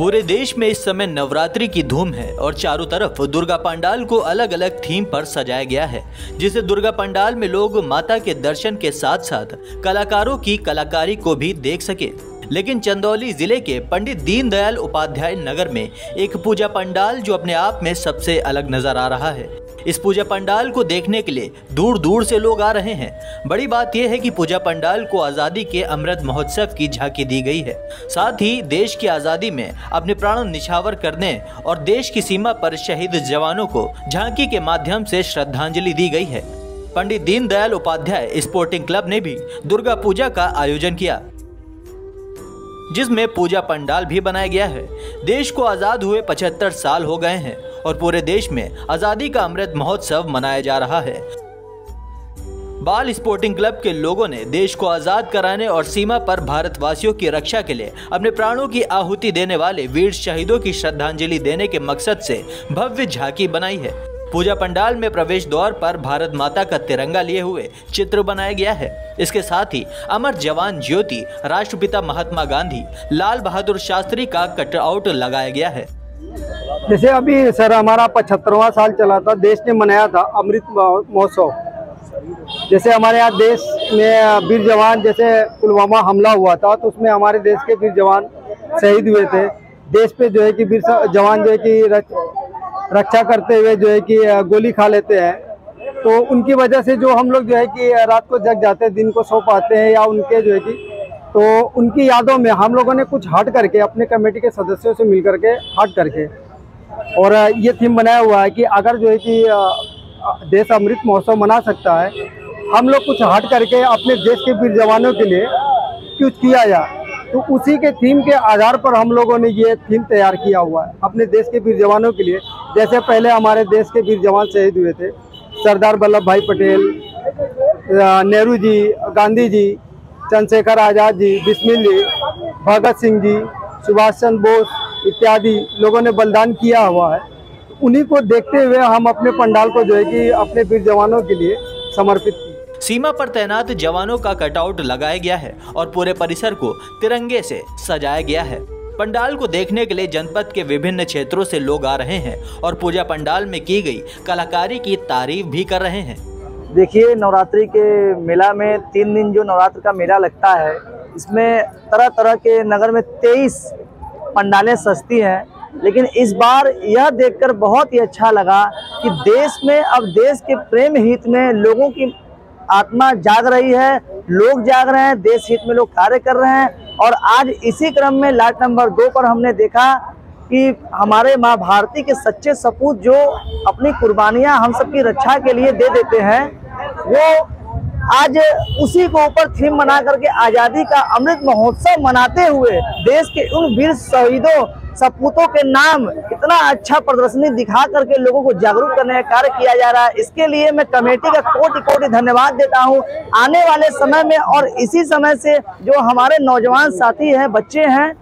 पूरे देश में इस समय नवरात्रि की धूम है और चारों तरफ दुर्गा पंडाल को अलग अलग थीम पर सजाया गया है, जिसे दुर्गा पंडाल में लोग माता के दर्शन के साथ साथ कलाकारों की कलाकारी को भी देख सके। लेकिन चंदौली जिले के पंडित दीनदयाल उपाध्याय नगर में एक पूजा पंडाल जो अपने आप में सबसे अलग नजर आ रहा है। इस पूजा पंडाल को देखने के लिए दूर दूर से लोग आ रहे हैं। बड़ी बात यह है कि पूजा पंडाल को आज़ादी के अमृत महोत्सव की झांकी दी गई है। साथ ही देश की आज़ादी में अपने प्राण निछावर करने और देश की सीमा पर शहीद जवानों को झांकी के माध्यम से श्रद्धांजलि दी गई है। पंडित दीनदयाल उपाध्याय स्पोर्टिंग क्लब ने भी दुर्गा पूजा का आयोजन किया, जिसमें पूजा पंडाल भी बनाया गया है। देश को आज़ाद हुए 75 साल हो गए हैं और पूरे देश में आज़ादी का अमृत महोत्सव मनाया जा रहा है। बाल स्पोर्टिंग क्लब के लोगों ने देश को आज़ाद कराने और सीमा पर भारतवासियों की रक्षा के लिए अपने प्राणों की आहुति देने वाले वीर शहीदों की श्रद्धांजलि देने के मकसद से भव्य झांकी बनाई है। पूजा पंडाल में प्रवेश द्वार पर भारत माता का तिरंगा लिए हुए चित्र बनाया गया है। इसके साथ ही अमर जवान ज्योति, राष्ट्रपिता महात्मा गांधी, लाल बहादुर शास्त्री का कटआउट लगाया गया है। जैसे अभी सर हमारा 75वां साल चला था, देश ने मनाया था अमृत महोत्सव। जैसे हमारे यहाँ देश में वीर जवान, जैसे पुलवामा हमला हुआ था तो उसमें हमारे देश के वीर जवान शहीद हुए थे। देश पे जो है कि वीर जवान जो है कि रक्षा करते हुए जो है कि गोली खा लेते हैं, तो उनकी वजह से जो हम लोग जो है कि रात को जग जाते हैं, दिन को सो पाते हैं, या उनके जो है कि तो उनकी यादों में हम लोगों ने कुछ हट करके अपने कमेटी के सदस्यों से मिल करके हट करके और ये थीम बनाया हुआ है कि अगर जो है कि देश अमृत महोत्सव मना सकता है, हम लोग कुछ हट करके अपने देश के वीर जवानों के लिए कुछ किया जाए। तो उसी के थीम के आधार पर हम लोगों ने ये थीम तैयार किया हुआ है अपने देश के वीर जवानों के लिए। जैसे पहले हमारे देश के वीर जवान शहीद हुए थे, सरदार वल्लभ भाई पटेल, नेहरू जी, गांधी जी, चंद्रशेखर आज़ाद जी, बिस्मिल जी, भगत सिंह जी, सुभाष चंद्र बोस इत्यादि लोगों ने बलिदान किया हुआ है। उन्हीं को देखते हुए हम अपने पंडाल को जो है कि अपने वीर जवानों के लिए समर्पित किया। सीमा पर तैनात जवानों का कटआउट लगाया गया है और पूरे परिसर को तिरंगे से सजाया गया है। पंडाल को देखने के लिए जनपद के विभिन्न क्षेत्रों से लोग आ रहे हैं और पूजा पंडाल में की गई कलाकारी की तारीफ भी कर रहे हैं। देखिए, नवरात्रि के मेला में 3 दिन जो नवरात्र का मेला लगता है, इसमें तरह तरह के नगर में 23 पंडालें सजती हैं। लेकिन इस बार यह देखकर बहुत ही अच्छा लगा कि देश में अब देश के प्रेम हित में लोगों की आत्मा जाग रही है, लोग जाग रहे हैं, देश हित में लोग कार्य कर रहे हैं। और आज इसी क्रम में लाट नंबर 2 पर हमने देखा कि हमारे माँ भारती के सच्चे सपूत जो अपनी कुर्बानियाँ हम सबकी रक्षा के लिए दे देते हैं, वो आज उसी को ऊपर थीम बना करके आज़ादी का अमृत महोत्सव मनाते हुए देश के उन वीर शहीदों सपूतों के नाम इतना अच्छा प्रदर्शनी दिखा करके लोगों को जागरूक करने का कार्य किया जा रहा है। इसके लिए मैं कमेटी का कोटि कोटि धन्यवाद देता हूं। आने वाले समय में और इसी समय से जो हमारे नौजवान साथी हैं, बच्चे हैं,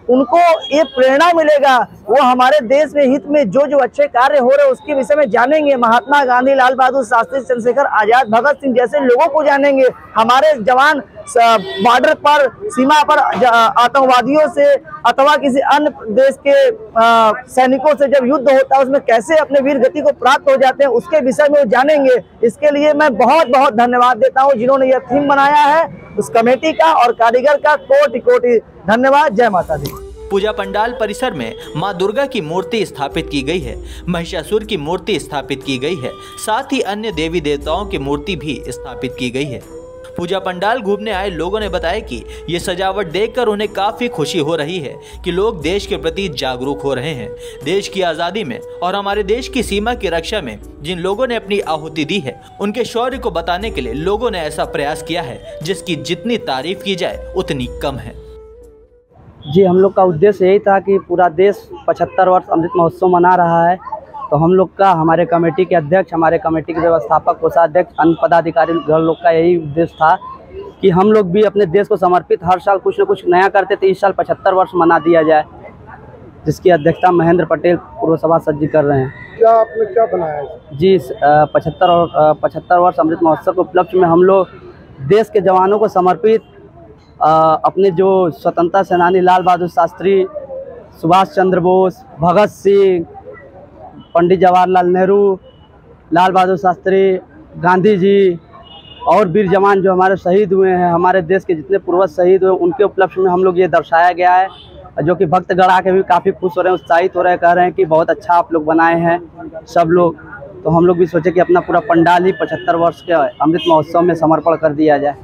उनको ये प्रेरणा मिलेगा, वो हमारे देश में हित में जो जो अच्छे कार्य हो रहे हैं उसके विषय में जानेंगे। महात्मा गांधी, लाल बहादुर शास्त्री, चंद्रशेखर आज़ाद, भगत सिंह जैसे लोगों को जानेंगे। हमारे जवान बॉर्डर पर, सीमा पर आतंकवादियों से अथवा किसी अन्य देश के सैनिकों से जब युद्ध होता है उसमें कैसे अपने वीर गति को प्राप्त हो जाते हैं, उसके विषय में वो जानेंगे। इसके लिए मैं बहुत बहुत धन्यवाद देता हूँ जिन्होंने यह थीम बनाया है, उस कमेटी का और कारीगर का कोटि कोटि धन्यवाद। जय माता दी। पूजा पंडाल परिसर में मां दुर्गा की मूर्ति स्थापित की गई है, महिषासुर की मूर्ति स्थापित की गई है, साथ ही अन्य देवी देवताओं की मूर्ति भी स्थापित की गई है। पूजा पंडाल घूमने आए लोगों ने बताया कि ये सजावट देखकर उन्हें काफी खुशी हो रही है कि लोग देश के प्रति जागरूक हो रहे हैं। देश की आज़ादी में और हमारे देश की सीमा की रक्षा में जिन लोगों ने अपनी आहुति दी है, उनके शौर्य को बताने के लिए लोगों ने ऐसा प्रयास किया है जिसकी जितनी तारीफ की जाए उतनी कम है। जी, हम लोग का उद्देश्य यही था कि पूरा देश 75 वर्ष अमृत महोत्सव मना रहा है, तो हम लोग का, हमारे कमेटी के अध्यक्ष, हमारे कमेटी के व्यवस्थापक, कोषाध्यक्ष, अन्य पदाधिकारी घर लोग का यही उद्देश्य था कि हम लोग भी अपने देश को समर्पित हर साल कुछ न कुछ नया करते थे। इस साल 75 वर्ष मना दिया जाए, जिसकी अध्यक्षता महेंद्र पटेल पूर्व सभासद जी कर रहे हैं। क्या आपने क्या बनाया है? जी, 75 वर्ष अमृत महोत्सव के उपलक्ष्य में हम लोग देश के जवानों को समर्पित अपने जो स्वतंत्रता सेनानी लाल बहादुर शास्त्री सुभाष चंद्र बोस, भगत सिंह, पंडित जवाहरलाल नेहरू, लाल बहादुर शास्त्री, गांधी जी और वीर जवान जो हमारे शहीद हुए हैं, हमारे देश के जितने पूर्वज शहीद हुए उनके उपलक्ष्य में हम लोग ये दर्शाया गया है, जो कि भक्तगण आके भी काफ़ी खुश हो रहे हैं, उत्साहित हो रहे हैं, कह रहे हैं कि बहुत अच्छा आप लोग बनाए हैं सब लोग। तो हम लोग भी सोचे कि अपना पूरा पंडाल ही 75 वर्ष के अमृत महोत्सव में समर्पण कर दिया जाए।